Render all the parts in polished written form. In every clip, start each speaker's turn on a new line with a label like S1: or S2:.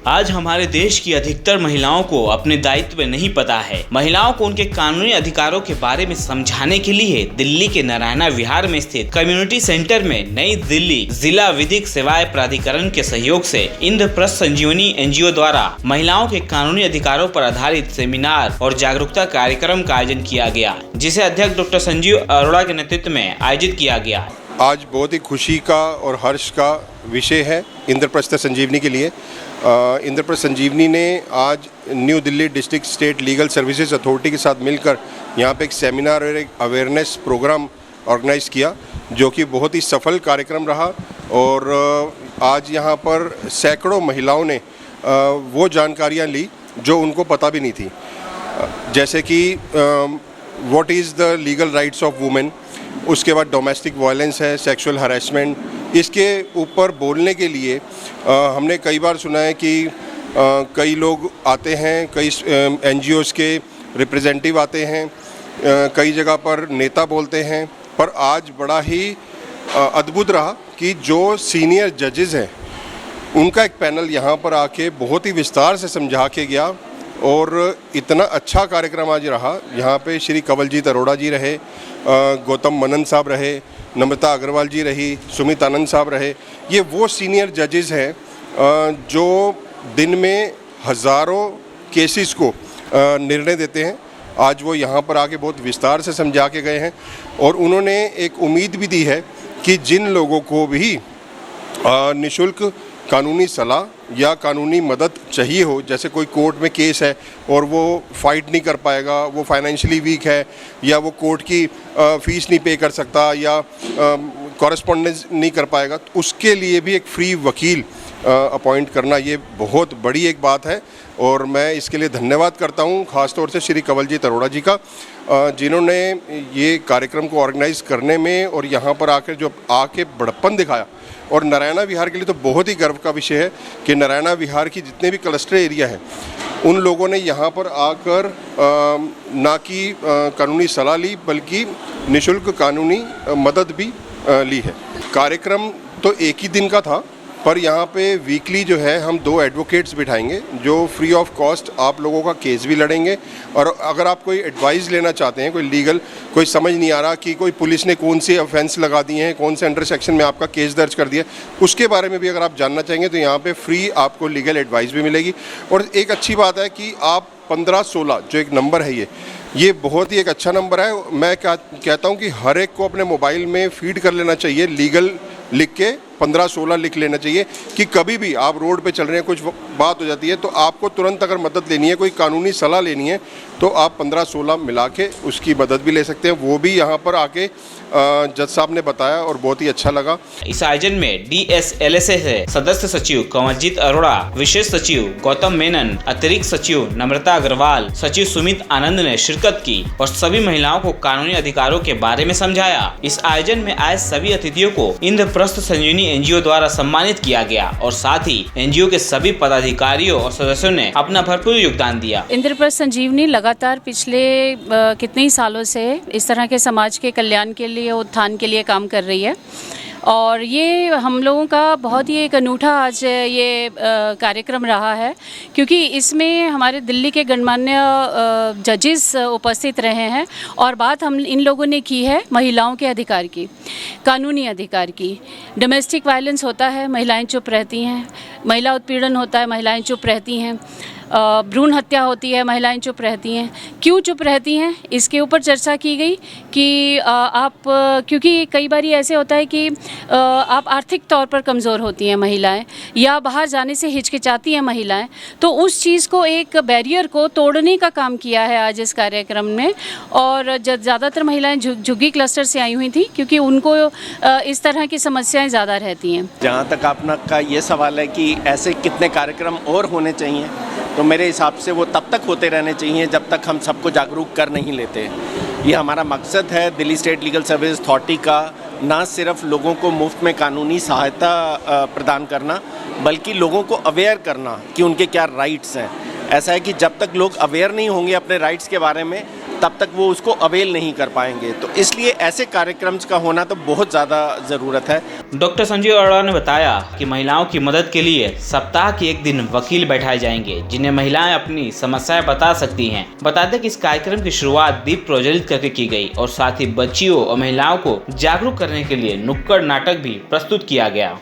S1: आज हमारे देश की अधिकतर महिलाओं को अपने दायित्व नहीं पता है। महिलाओं को उनके कानूनी अधिकारों के बारे में समझाने के लिए दिल्ली के नारायण विहार में स्थित कम्युनिटी सेंटर में नई दिल्ली जिला विधिक सेवाएं प्राधिकरण के सहयोग से इंद्रप्रस्थ संजीवनी एनजीओ द्वारा महिलाओं के कानूनी अधिकारों पर आधारित सेमिनार और जागरूकता कार्यक्रम का आयोजन किया गया, जिसे अध्यक्ष डॉक्टर संजीव अरोड़ा के नेतृत्व में आयोजित किया गया।
S2: आज बहुत ही खुशी का और हर्ष का विषय है इंद्रप्रस्थ संजीवनी के लिए। इंद्रप्रस्थ संजीवनी ने आज new Delhi district state legal services authority के साथ मिलकर यहाँ पे एक सेमिनार और एक अवेयरनेस प्रोग्राम ऑर्गेनाइज किया, जो कि बहुत ही सफल कार्यक्रम रहा। और आज यहाँ पर सैकड़ों महिलाओं ने वो जानकारियाँ ली जो उनको पता भी नहीं थी, जैसे कि what is the legal rights of women, उसके बाद डोमेस्टिक वायलेंस है, सेक्सुअल हरासमेंट। इसके ऊपर बोलने के लिए हमने कई बार सुना है कि कई लोग आते हैं, कई एनजीओज़ के रिप्रेजेंटेटिव आते हैं, कई जगह पर नेता बोलते हैं, पर आज बड़ा ही अद्भुत रहा कि जो सीनियर जजेस हैं उनका एक पैनल यहाँ पर आके बहुत ही विस्तार से समझा के गया। और इतना अच्छा कार्यक्रम आज रहा। यहाँ पे श्री कंवलजीत अरोड़ा जी रहे, गौतम मनन साहब रहे, नम्रता अग्रवाल जी रही, सुमित आनंद साहब रहे। ये वो सीनियर जजेस हैं जो दिन में हज़ारों केसेस को निर्णय देते हैं। आज वो यहाँ पर आके बहुत विस्तार से समझा के गए हैं और उन्होंने एक उम्मीद भी दी है कि जिन लोगों को भी निःशुल्क कानूनी सलाह या कानूनी मदद चाहिए हो, जैसे कोई कोर्ट में केस है और वो फाइट नहीं कर पाएगा, वो फाइनेंशियली वीक है, या वो कोर्ट की फ़ीस नहीं पे कर सकता, या कॉरेस्पॉन्डेंस नहीं कर पाएगा, तो उसके लिए भी एक फ्री वकील अपॉइंट करना ये बहुत बड़ी एक बात है। और मैं इसके लिए धन्यवाद करता हूँ ख़ास तौर से श्री कंवलजीत अरोड़ा जी का, जिन्होंने ये कार्यक्रम को ऑर्गेनाइज़ करने में और यहाँ पर आकर जो आके बड़प्पन दिखाया। और नारायण विहार के लिए तो बहुत ही गर्व का विषय है कि नारायण विहार की जितने भी क्लस्टर एरिया हैं उन लोगों ने यहाँ पर आकर ना कि कानूनी सलाह ली, बल्कि निःशुल्क कानूनी मदद भी ली है। कार्यक्रम तो एक ही दिन का था, पर यहाँ पे वीकली जो है हम 2 एडवोकेट्स बिठाएंगे जो फ्री ऑफ कॉस्ट आप लोगों का केस भी लड़ेंगे। और अगर आप कोई एडवाइस लेना चाहते हैं, कोई लीगल, कोई समझ नहीं आ रहा कि कोई पुलिस ने कौन से ऑफेंस लगा दिए हैं, कौन से अंडर सेक्शन में आपका केस दर्ज कर दिया, उसके बारे में भी अगर आप जानना चाहेंगे तो यहाँ पे फ्री आपको लीगल एडवाइस भी मिलेगी। और एक अच्छी बात है कि आप 1516 जो एक नंबर है, ये बहुत ही एक अच्छा नंबर है। मैं कहता हूँ कि हर एक को अपने मोबाइल में फीड कर लेना चाहिए, लीगल लिख के 1516 लिख लेना चाहिए कि कभी भी आप रोड पे चल रहे हैं, कुछ बात हो जाती है, तो आपको तुरंत अगर मदद लेनी है, कोई कानूनी सलाह लेनी है, तो आप 1516 मिला के उसकी मदद भी ले सकते हैं। वो भी यहाँ पर आके जज साहब ने बताया और बहुत ही अच्छा लगा।
S1: इस आयोजन में DSLSA से सदस्य सचिव कंवलजीत अरोड़ा, विशेष सचिव गौतम मेनन, अतिरिक्त सचिव नम्रता अग्रवाल, सचिव सुमित आनंद ने शिरकत की और सभी महिलाओं को कानूनी अधिकारों के बारे में समझाया। इस आयोजन में आए सभी अतिथियों को इंद्रप्रस्थ संजीवनी एनजीओ द्वारा सम्मानित किया गया और साथ ही एनजीओ के सभी पदाधिकारियों और सदस्यों ने अपना भरपूर योगदान दिया।
S3: इंद्रप्रस्थ संजीवनी लगातार पिछले कितने ही सालों से इस तरह के समाज के कल्याण के लिए, उत्थान के लिए काम कर रही है। और ये हम लोगों का बहुत ही एक अनूठा आज ये कार्यक्रम रहा है, क्योंकि इसमें हमारे दिल्ली के गणमान्य जजेस उपस्थित रहे हैं और बात हम इन लोगों ने की है महिलाओं के अधिकार की, कानूनी अधिकार की। डोमेस्टिक वायलेंस होता है, महिलाएं चुप रहती हैं, महिला उत्पीड़न होता है, महिलाएं चुप रहती हैं, भ्रूण हत्या होती है, महिलाएं चुप रहती हैं। क्यों चुप रहती हैं, इसके ऊपर चर्चा की गई कि क्योंकि कई बार ऐसे होता है कि आप आर्थिक तौर पर कमज़ोर होती हैं महिलाएं, या बाहर जाने से हिचकिचाती हैं महिलाएं, तो उस चीज़ को, एक बैरियर को तोड़ने का काम किया है आज इस कार्यक्रम में। और ज़्यादातर महिलाएं झुग्गी क्लस्टर से आई हुई थी, क्योंकि उनको इस तरह की समस्याएँ ज़्यादा रहती हैं।
S4: जहाँ तक आपका ये सवाल है कि ऐसे कितने कार्यक्रम और होने चाहिए, तो मेरे हिसाब से वो तब तक होते रहने चाहिए जब तक हम सबको जागरूक कर नहीं लेते। ये हमारा मकसद है Delhi state legal service authority का, ना सिर्फ लोगों को मुफ्त में कानूनी सहायता प्रदान करना, बल्कि लोगों को अवेयर करना कि उनके क्या राइट्स हैं। ऐसा है कि जब तक लोग अवेयर नहीं होंगे अपने राइट्स के बारे में, तब तक वो उसको अवेल नहीं कर पाएंगे। तो इसलिए ऐसे कार्यक्रम्स का होना तो बहुत ज़्यादा ज़रूरत है।
S1: डॉक्टर संजीव अरोड़ा ने बताया कि महिलाओं की मदद के लिए सप्ताह के एक दिन वकील बैठाए जाएंगे, जिन्हें महिलाएं अपनी समस्याएं बता सकती हैं। बता दें कि इस कार्यक्रम की शुरुआत दीप प्रज्वलित करके की गई और साथ ही बच्चियों और महिलाओं को जागरूक करने के लिए नुक्कड़ नाटक भी प्रस्तुत किया गया।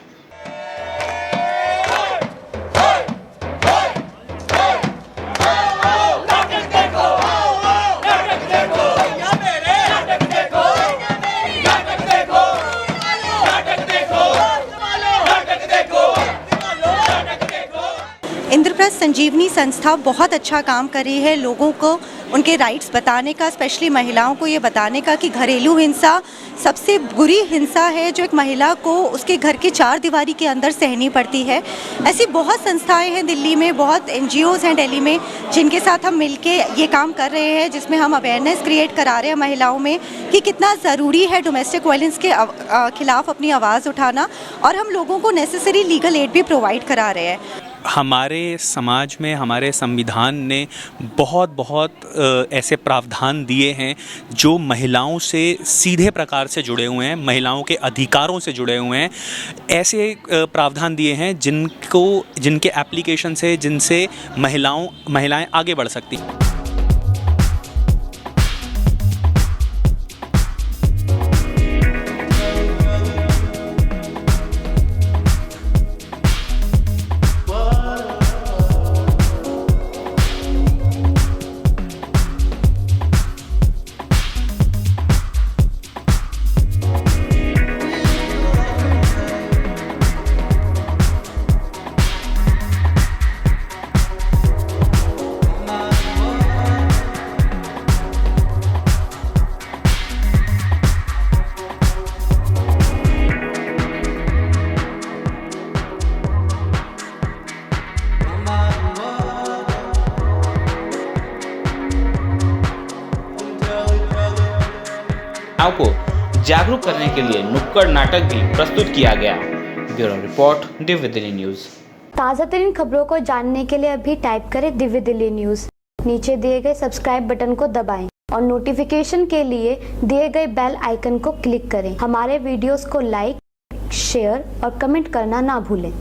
S5: इंद्रप्रस्थ संजीवनी संस्था बहुत अच्छा काम कर रही है, लोगों को उनके राइट्स बताने का, स्पेशली महिलाओं को ये बताने का कि घरेलू हिंसा सबसे बुरी हिंसा है जो एक महिला को उसके घर के चार दीवारी के अंदर सहनी पड़ती है। ऐसी बहुत संस्थाएं हैं दिल्ली में, बहुत NGOs हैं दिल्ली में, जिनके साथ हम मिलके ये काम कर रहे हैं, जिसमें हम अवेयरनेस क्रिएट करा रहे हैं महिलाओं में कि कितना ज़रूरी है डोमेस्टिक वायलेंस के खिलाफ अपनी आवाज़ उठाना, और हम लोगों को नेसेसरी लीगल एड भी प्रोवाइड करा रहे हैं।
S6: हमारे समाज में हमारे संविधान ने बहुत ऐसे प्रावधान दिए हैं जो महिलाओं से सीधे प्रकार से जुड़े हुए हैं, महिलाओं के अधिकारों से जुड़े हुए हैं। ऐसे प्रावधान दिए हैं जिनके एप्लीकेशन से जिनसे महिलाएं आगे बढ़ सकती हैं।
S1: को जागरूक करने के लिए नुक्कड़ नाटक भी प्रस्तुत किया गया। Bureau report, Divya Delhi news.
S7: ताज़ा तरीन खबरों को जानने के लिए अभी टाइप करें दिव्य दिल्ली न्यूज। नीचे दिए गए सब्सक्राइब बटन को दबाएं और नोटिफिकेशन के लिए दिए गए बेल आइकन को क्लिक करें। हमारे वीडियोस को लाइक, शेयर और कमेंट करना ना भूलें।